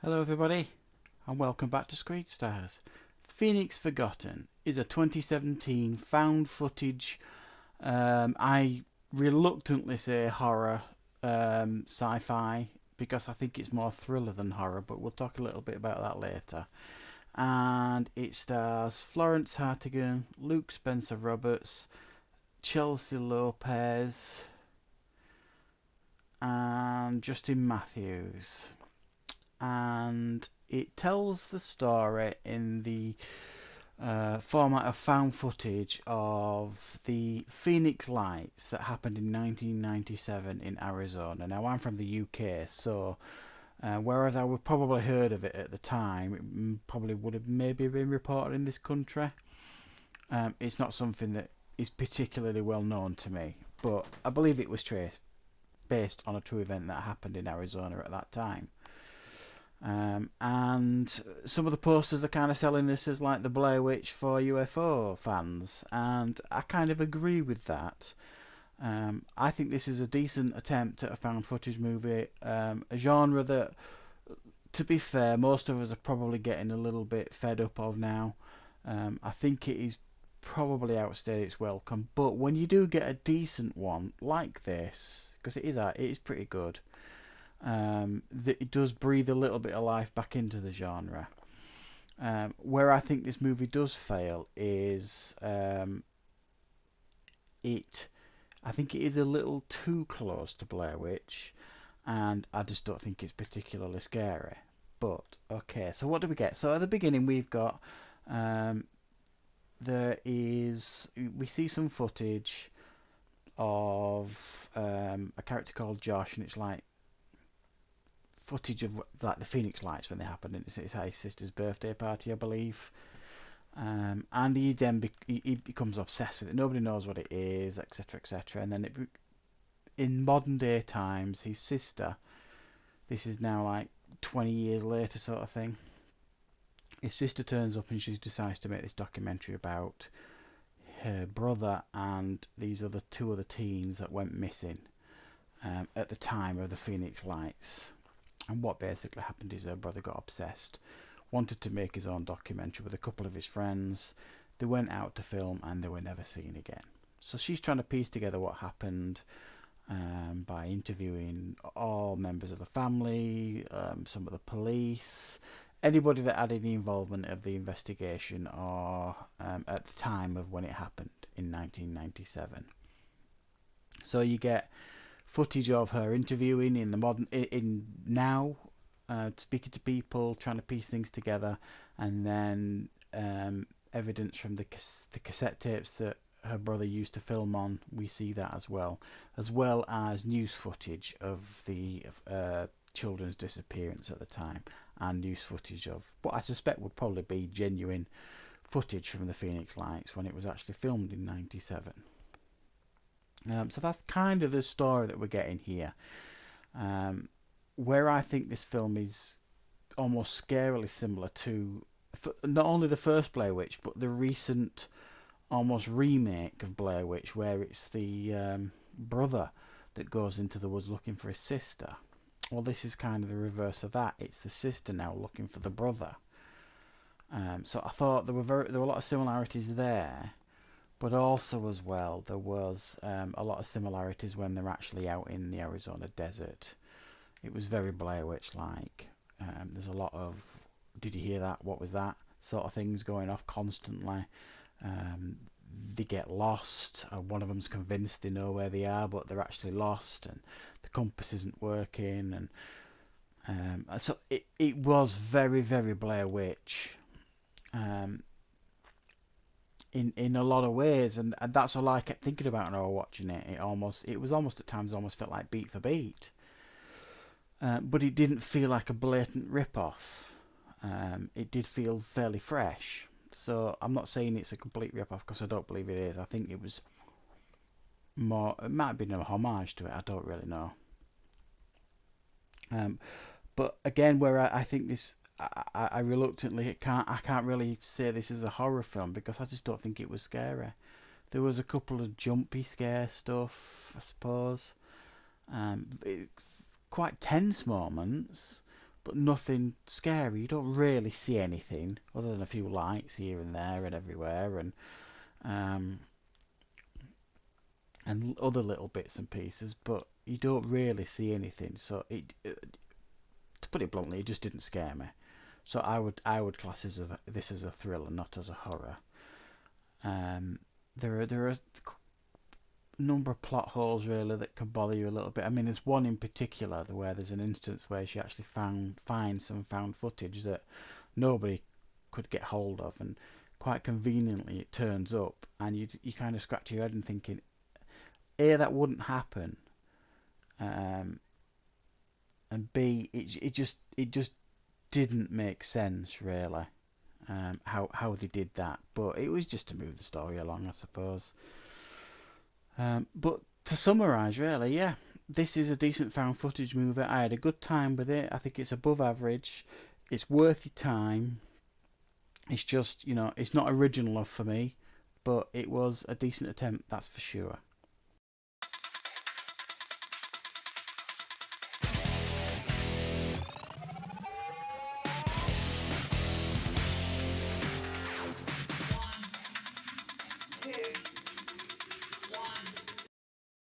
Hello everybody and welcome back to Screen Stars. Phoenix Forgotten is a 2017 found footage, I reluctantly say horror, sci-fi, because I think it's more thriller than horror, but we'll talk a little bit about that later. And it stars Florence Hartigan, Luke Spencer Roberts, Chelsea Lopez and Justin Matthews. And it tells the story in the format of found footage of the Phoenix Lights that happened in 1997 in Arizona. Now, I'm from the UK, so whereas I would probably heard of it at the time, it probably would have maybe been reported in this country. It's not something that is particularly well known to me, but I believe it was based on a true event that happened in Arizona at that time. And some of the posters are kind of selling this as like the Blair Witch for UFO fans, and I kind of agree with that. I think this is a decent attempt at a found footage movie, a genre that, to be fair, most of us are probably getting a little bit fed up of now. I think it is probably outstayed its welcome, but when you do get a decent one like this, because it is pretty good, that it does breathe a little bit of life back into the genre. Where I think this movie does fail is it. I think it is a little too close to Blair Witch, and I just don't think it's particularly scary. But okay, so what do we get? So at the beginning we've got we see some footage of a character called Josh, and it's like footage of like the Phoenix Lights when they happened. It's his sister's birthday party, I believe. And he then he becomes obsessed with it. Nobody knows what it is, etc., etc. And then in modern day times, his sister. This is now like 20 years later, sort of thing. His sister turns up and she decides to make this documentary about her brother and these two other teens that went missing at the time of the Phoenix Lights. And what basically happened is her brother got obsessed, wanted to make his own documentary with a couple of his friends. They went out to film and they were never seen again. So she's trying to piece together what happened by interviewing all members of the family, some of the police, anybody that had any involvement of the investigation or at the time of when it happened in 1997. So you get footage of her interviewing in now, speaking to people, trying to piece things together, and then evidence from the cassette tapes that her brother used to film on. We see that as well as news footage of the children's disappearance at the time, and news footage of what I suspect would probably be genuine footage from the Phoenix Lights when it was actually filmed in 97. So that's kind of the story that we're getting here. Where I think this film is almost scarily similar to not only the first Blair Witch, but the recent almost remake of Blair Witch, where it's the brother that goes into the woods looking for his sister. Well, this is kind of the reverse of that. It's the sister now looking for the brother. So I thought there were a lot of similarities there. But also as well, there was a lot of similarities when they're actually out in the Arizona desert. It was very Blair Witch-like. There's a lot of, did you hear that? What was that? Sort of things going off constantly. They get lost. One of them's convinced they know where they are, but they're actually lost, and the compass isn't working. And so it was very, very Blair Witch. In a lot of ways, and that's all I kept thinking about when I was watching it. It was almost at times almost felt like beat for beat, but it didn't feel like a blatant rip-off. It did feel fairly fresh. So I'm not saying it's a complete rip-off because I don't believe it is. I think it was more. It might have been a homage to it. I don't really know. But again, where I think this I reluctantly can't really say this is a horror film because I just don't think it was scary. There was a couple of jumpy scare stuff, I suppose. Quite tense moments, but nothing scary. You don't really see anything other than a few lights here and there and everywhere, um, and other little bits and pieces, but you don't really see anything. So to put it bluntly, it just didn't scare me. So I would class this as a thriller, not as a horror. Um, there are a number of plot holes really that can bother you a little bit. I mean, there's one in particular where there's an instance where she actually finds some found footage that nobody could get hold of, and quite conveniently it turns up, and you kind of scratch your head and thinking, A, that wouldn't happen, um, and B, it just didn't make sense really, how they did that. But it was just to move the story along, I suppose. But to summarise, really, yeah, this is a decent found footage movie. I had a good time with it. I think it's above average. It's worth your time. It's just, it's not original enough for me, but it was a decent attempt, that's for sure.